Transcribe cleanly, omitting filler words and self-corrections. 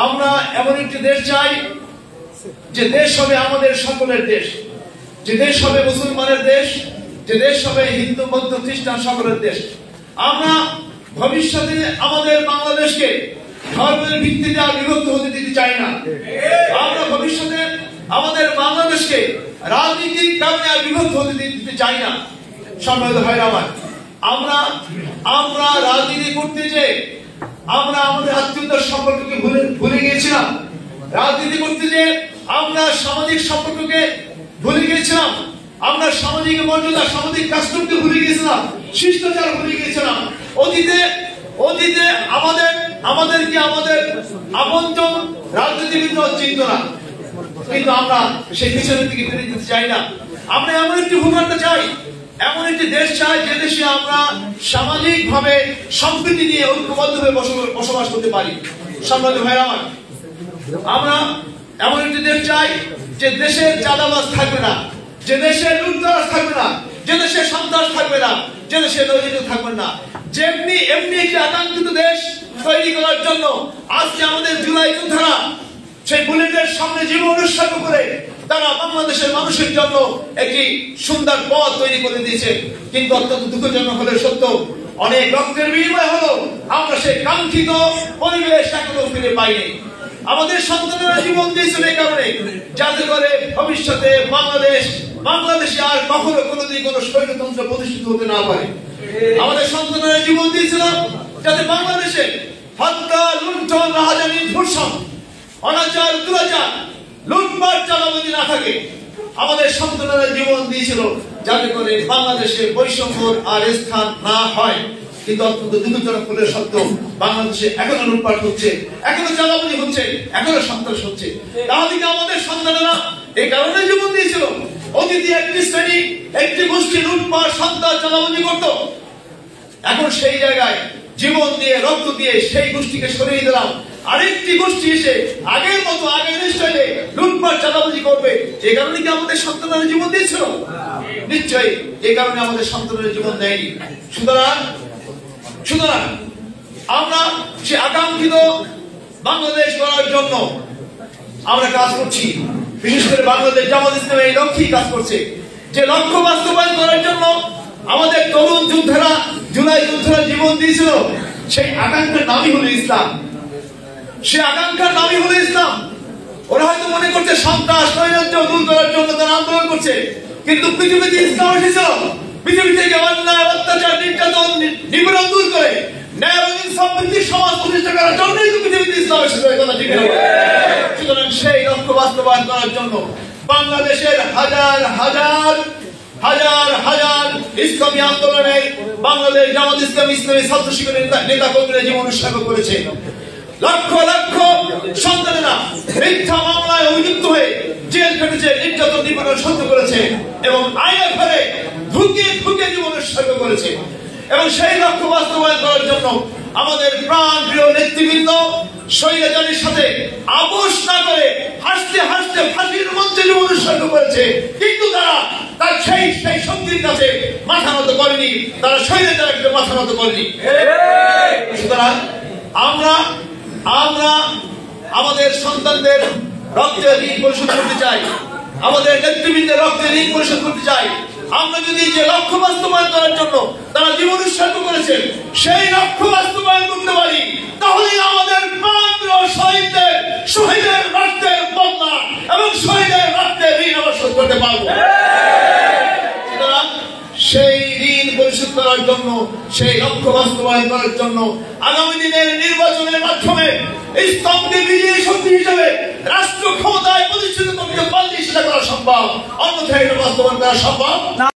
আমরা এমন একটি দেশ চাই যে দেশ হবে আমাদের সকলের দেশ, যে দেশ হবে মুসলমানের দেশ, যে দেশ হবে হিন্দু বৌদ্ধ খ্রিস্টান সকলের দেশ। আমরা ভবিষ্যতে আমাদের বাংলাদেশকে ধর্মের ভিত্তিতে আর বিভক্ত হতে দিতে চাই না। আমরা ভবিষ্যতে আমাদের বাংলাদেশকে রাজনৈতিক কারণে আর বিভক্ত হতে দিতে চাই না। সম্মানিত ভাইরা আমার, আমরা রাজনীতি করতে যে আমরা আমাদের আত্মীয়তার সম্পর্ককে ভুলে গিয়েছিলাম। রাজনীতি করতে যে আমরা সামাজিক সম্পর্ককে ভুলে গিয়েছিলাম। আমরা সামাজিক মর্যাদা, সামাজিক কাস্টমকে ভুলে গিয়েছিলাম, শিষ্টাচার ভুলে গিয়েছিলাম। অতীতে আমাদেরকে আমাদের আপনজন রাজনীতিবিদ চিন্ত না, কিন্তু আমরা সেই পিছনের দিকে ফিরে যেতে চাই না। আমরা এমন একটি ভূখণ্ড চাই, এমন একটি দেশ চাই যে দেশে আমরা সামাজিক ভাবে সম্প্রীতি নিয়ে ঐক্যবদ্ধভাবে বসবাস করতে পারি। সম্মানিত ভাইরা আমার, আমরা এমন একটি দেশ চাই যে দেশে চাঁদাবাজ থাকবে না, যে দেশে লুটতরাজ থাকবে না, যে দেশে সন্ত্রাস থাকবে না, যে দেশে নৈরাজ্য থাকবে না। এমনি একটি আকাঙ্ক্ষিত দেশ তৈরি করার জন্য আজকে আমাদের জুলাই যোদ্ধারা সেই বুলেটের সামনে জীবন উৎসর্গ করে তারা বাংলাদেশের মানুষের জন্য একটি সুন্দর পথ তৈরি করে দিয়েছে। কিন্তু অত্যন্ত দুঃখজনক হলে সত্য, অনেক রক্তের বিনিময় হলো আমরা সেই কাঙ্ক্ষিত পরিবেশ এখনো ফিরে পাইনি। আমাদের সন্তানেরা জীবন দিয়েছিল এই কারণে, যাতে করে ভবিষ্যতে বাংলাদেশে আর কখনো কোনোদিন কোনো স্বৈরতন্ত্র প্রতিষ্ঠিত হতে না পারে। আমাদের সন্তানেরা জীবন দিয়েছিল যাতে বাংলাদেশে হত্যা, লুণ্ঠন, রাহাজানি, ধর্ষণ, অনাচার, দুরাচার, লুটপাট, চাঁদাবাজি না থাকে। আমাদের সন্তানেরা জীবন দিয়েছিল যাতে করে বাংলাদেশে বৈষম্যর আর স্থান না হয়। কিন্তু অত্যন্ত দুঃখজনক হলে সত্য, বাংলাদেশে এখনো লুটপাট হচ্ছে, এখনো চাঁদাবাজি হচ্ছে, এখনো সন্ত্রাস হচ্ছে। তাহলে আমাদের সন্তানেরা এই কারণে জীবন দিয়েছিল। অতীতে একটি শ্রেণী, একটি গোষ্ঠী লুটপাট, সন্ত্রাস, চাঁদাবাজি করত। এখন সেই জায়গায় জীবন দিয়ে, রক্ত দিয়ে সেই গোষ্ঠীকে সরিয়ে দিলাম। আরেকটি গোষ্ঠী এসে আগের মতো আগের স্টাইলে লুটপাট, চাঁদাবাজি করবে। এই কারণে কি আমাদের সন্তানেরা জীবন দিয়েছিল? নিশ্চয়ই এই কারণে আমাদের সন্তানেরা জীবন দেয়নি। সুতরাং আমরা সে আকাঙ্ক্ষিত বাংলাদেশ গড়ার জন্য আমরা কাজ করছি। বিশেষ করে বাংলাদেশ জামাত ইসলাম এই লক্ষ্যেই কাজ করছে, যে লক্ষ্য বাস্তবায়ন করার জন্য আমাদের তরুণ যোদ্ধারা, জুলাই যোদ্ধারা জীবন দিয়েছিল। সেই আকাঙ্ক্ষার নামই হলো ইসলাম। সে আকাঙ্ক্ষার নামই হলো ইসলাম। ওরা হয়তো মনে করছে সন্ত্রাস, নৈরাজ্য দূর করার জন্য তারা আন্দোলন করছে, কিন্তু পৃথিবীতে ইসলাম এসেছিল পৃথিবী থেকে অন্যায়, অত্যাচার, নির্যাতন, নিপীড়ন দূর করে ন্যায় এবং ইনসাফ ভিত্তিক সমাজ প্রতিষ্ঠা করার জন্যই তো পৃথিবীতে ইসলাম এসেছিল। সুতরাং সেই লক্ষ্য বাস্তবায়ন করার জন্য বাংলাদেশের হাজার হাজার ইসলামী আন্দোলনে বাংলাদেশ জামাত ইসলাম, ইসলামী ছাত্র শিবিরের নেতা কর্মীরা জীবন উৎসর্গ করেছে। লক্ষ লক্ষ সন্তানেরা মিথ্যা মামলায় অভিযুক্ত হয়ে জেল খেটেছে, নির্যাতন, নিপীড়ন সহ্য করেছে এবং আইনের ঘরে ঢুকে জীবন উৎসর্গ করেছে। এবং সেই লক্ষ্য বাস্তবায়ন করার জন্য আমাদের প্রাণ প্রিয় নেতৃবৃন্দ স্বৈরাচারের সাথে আপোষ না করে হাসতে হাসতে ফাঁসির মঞ্চে জীবন উৎসর্গ করেছে। কিন্তু তার সেই শক্তির কাছে মাথা নত করেনি, তারা স্বৈরাচারকে মাথা নত করেনি। সুতরাং আমরা আমাদের সন্তানদের রক্তের ঋণ পরিশোধ করতে চাই, আমাদের নেতৃবৃন্দের রক্তের ঋণ পরিশোধ করতে চাই। আমরা যদি যে লক্ষ্য বাস্তবায়ন করার জন্য তারা জীবন উৎসর্গ করেছে সেই লক্ষ্য বাস্তবায়ন করতে পারি, তাহলে আমাদের প্রাণপ্রিয় শহীদের রক্তের বন্যা এবং শহীদের রক্তের ঋণ আমরা শোধ করতে পারবো। সুতরাং সেই ঋণ পরিশোধ করার জন্য, সেই লক্ষ্য বাস্তবায়ন করার জন্য আগামী দিনের নির্বাচনের মাধ্যমে ইসলামকে বিজয়ী শক্তি হিসেবে রাষ্ট্র ক্ষমতায় প্রতিষ্ঠিত করতে পারলে সেটা করা সম্ভব, অন্যথায় এটা বাস্তবায়ন করা সম্ভব না।